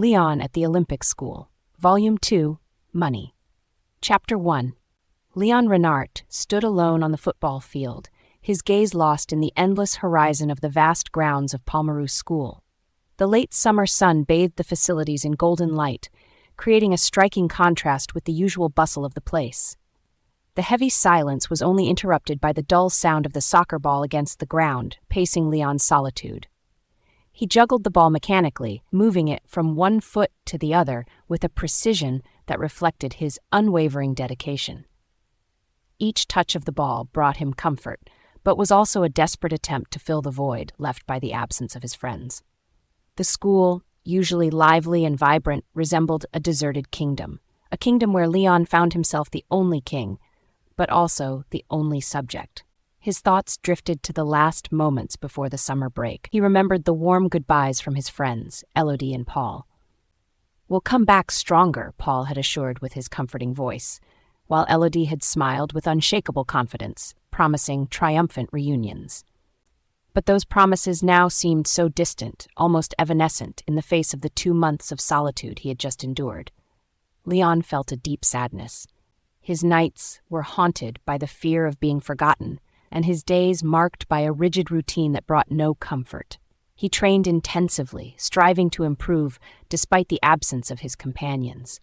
Léon at the Olympic School, Volume 2, Money. Chapter 1. Léon Renart stood alone on the football field, his gaze lost in the endless horizon of the vast grounds of Palmaroux School. The late summer sun bathed the facilities in golden light, creating a striking contrast with the usual bustle of the place. The heavy silence was only interrupted by the dull sound of the soccer ball against the ground, pacing Léon's solitude. He juggled the ball mechanically, moving it from one foot to the other with a precision that reflected his unwavering dedication. Each touch of the ball brought him comfort, but was also a desperate attempt to fill the void left by the absence of his friends. The school, usually lively and vibrant, resembled a deserted kingdom, a kingdom where Léon found himself the only king, but also the only subject. His thoughts drifted to the last moments before the summer break. He remembered the warm goodbyes from his friends, Elodie and Paul. "We'll come back stronger," Paul had assured with his comforting voice, while Elodie had smiled with unshakable confidence, promising triumphant reunions. But those promises now seemed so distant, almost evanescent, in the face of the 2 months of solitude he had just endured. Léon felt a deep sadness. His nights were haunted by the fear of being forgotten, and his days marked by a rigid routine that brought no comfort. He trained intensively, striving to improve despite the absence of his companions.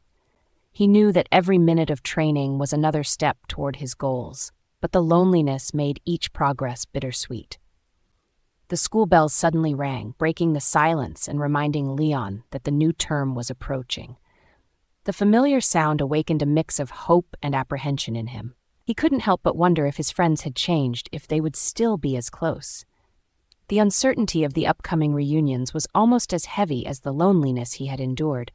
He knew that every minute of training was another step toward his goals, but the loneliness made each progress bittersweet. The school bells suddenly rang, breaking the silence and reminding Léon that the new term was approaching. The familiar sound awakened a mix of hope and apprehension in him. He couldn't help but wonder if his friends had changed, if they would still be as close. The uncertainty of the upcoming reunions was almost as heavy as the loneliness he had endured.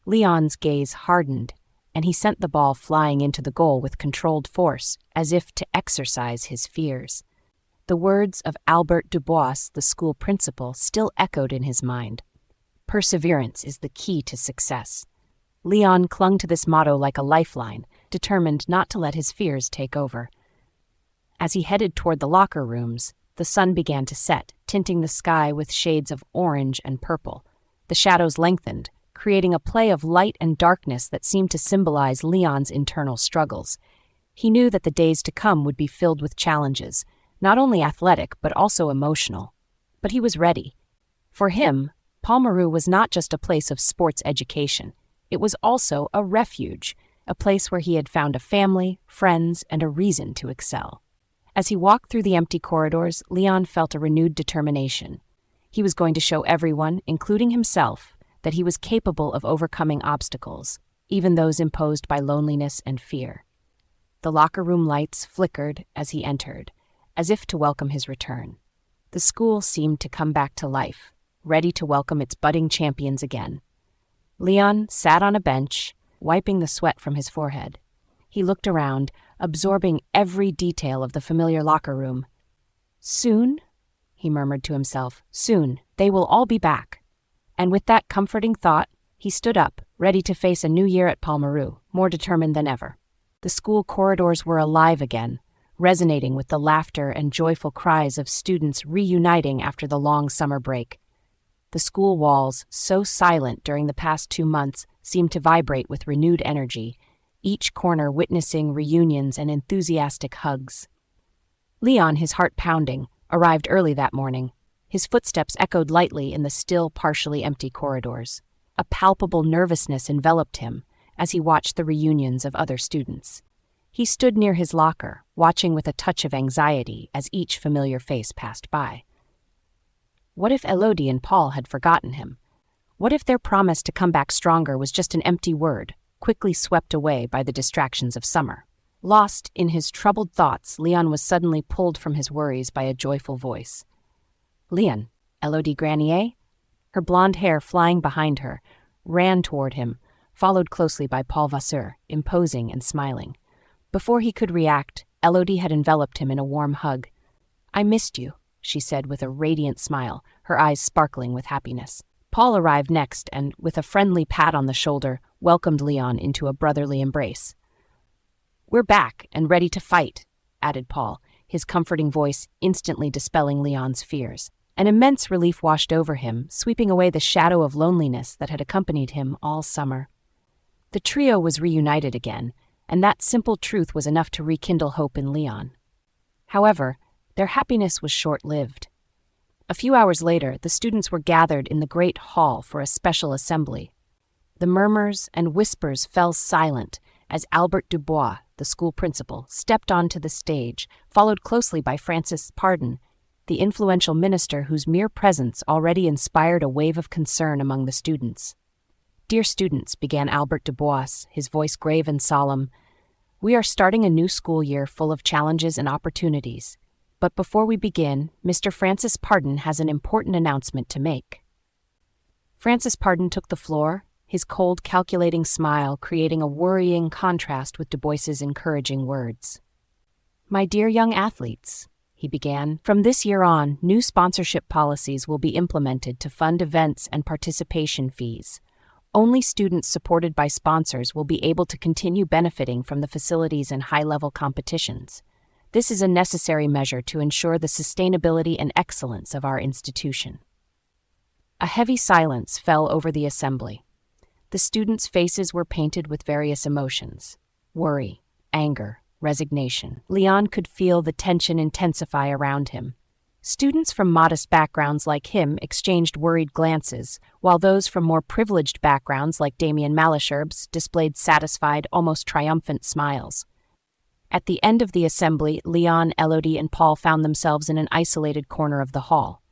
Léon's gaze hardened, and he sent the ball flying into the goal with controlled force, as if to exorcise his fears. The words of Albert Dubois, the school principal, still echoed in his mind. "Perseverance is the key to success." Léon clung to this motto like a lifeline, determined not to let his fears take over. As he headed toward the locker rooms, the sun began to set, tinting the sky with shades of orange and purple. The shadows lengthened, creating a play of light and darkness that seemed to symbolize Léon's internal struggles. He knew that the days to come would be filled with challenges, not only athletic but also emotional. But he was ready. For him, Palmaroux was not just a place of sports education. It was also a refuge, a place where he had found a family, friends, and a reason to excel. As he walked through the empty corridors, Léon felt a renewed determination. He was going to show everyone, including himself, that he was capable of overcoming obstacles, even those imposed by loneliness and fear. The locker room lights flickered as he entered, as if to welcome his return. The school seemed to come back to life, ready to welcome its budding champions again. Léon sat on a bench, wiping the sweat from his forehead. He looked around, absorbing every detail of the familiar locker room. "Soon," he murmured to himself, "soon, they will all be back." And with that comforting thought, he stood up, ready to face a new year at Palmaroux, more determined than ever. The school corridors were alive again, resonating with the laughter and joyful cries of students reuniting after the long summer break. The school walls, so silent during the past 2 months, seemed to vibrate with renewed energy, each corner witnessing reunions and enthusiastic hugs. Léon, his heart pounding, arrived early that morning. His footsteps echoed lightly in the still, partially empty corridors. A palpable nervousness enveloped him as he watched the reunions of other students. He stood near his locker, watching with a touch of anxiety as each familiar face passed by. What if Elodie and Paul had forgotten him? What if their promise to come back stronger was just an empty word, quickly swept away by the distractions of summer? Lost in his troubled thoughts, Léon was suddenly pulled from his worries by a joyful voice. "Léon, Elodie Granier?" Her blonde hair flying behind her, ran toward him, followed closely by Paul Vasseur, imposing and smiling. Before he could react, Elodie had enveloped him in a warm hug. "I missed you," she said with a radiant smile, her eyes sparkling with happiness. Paul arrived next and, with a friendly pat on the shoulder, welcomed Léon into a brotherly embrace. "We're back and ready to fight," added Paul, his comforting voice instantly dispelling Léon's fears. An immense relief washed over him, sweeping away the shadow of loneliness that had accompanied him all summer. The trio was reunited again, and that simple truth was enough to rekindle hope in Léon. However, their happiness was short-lived. A few hours later, the students were gathered in the great hall for a special assembly. The murmurs and whispers fell silent as Albert Dubois, the school principal, stepped onto the stage, followed closely by Francis Pardon, the influential minister whose mere presence already inspired a wave of concern among the students. "Dear students," began Albert Dubois, his voice grave and solemn, "we are starting a new school year full of challenges and opportunities. But before we begin, Mr. Francis Pardon has an important announcement to make." Francis Pardon took the floor, his cold, calculating smile creating a worrying contrast with Dubois's encouraging words. "My dear young athletes," he began, "from this year on, new sponsorship policies will be implemented to fund events and participation fees. Only students supported by sponsors will be able to continue benefiting from the facilities and high-level competitions. This is a necessary measure to ensure the sustainability and excellence of our institution." A heavy silence fell over the assembly. The students' faces were painted with various emotions: worry, anger, resignation. Léon could feel the tension intensify around him. Students from modest backgrounds like him exchanged worried glances, while those from more privileged backgrounds like Damien Malesherbes displayed satisfied, almost triumphant smiles. At the end of the assembly, Léon, Élodie, and Paul found themselves in an isolated corner of the hall.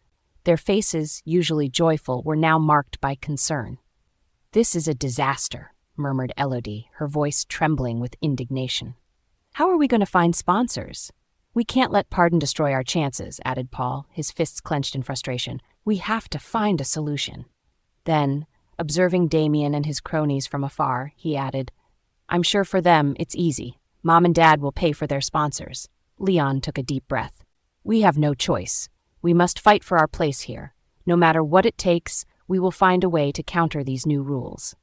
Their faces, usually joyful, were now marked by concern. "This is a disaster," murmured Élodie, her voice trembling with indignation. "How are we going to find sponsors?" "We can't let Pardon destroy our chances," added Paul, his fists clenched in frustration. "We have to find a solution." Then, observing Damien and his cronies from afar, he added, "I'm sure for them it's easy. Mom and Dad will pay for their sponsors." Léon took a deep breath. "We have no choice. We must fight for our place here. No matter what it takes, we will find a way to counter these new rules."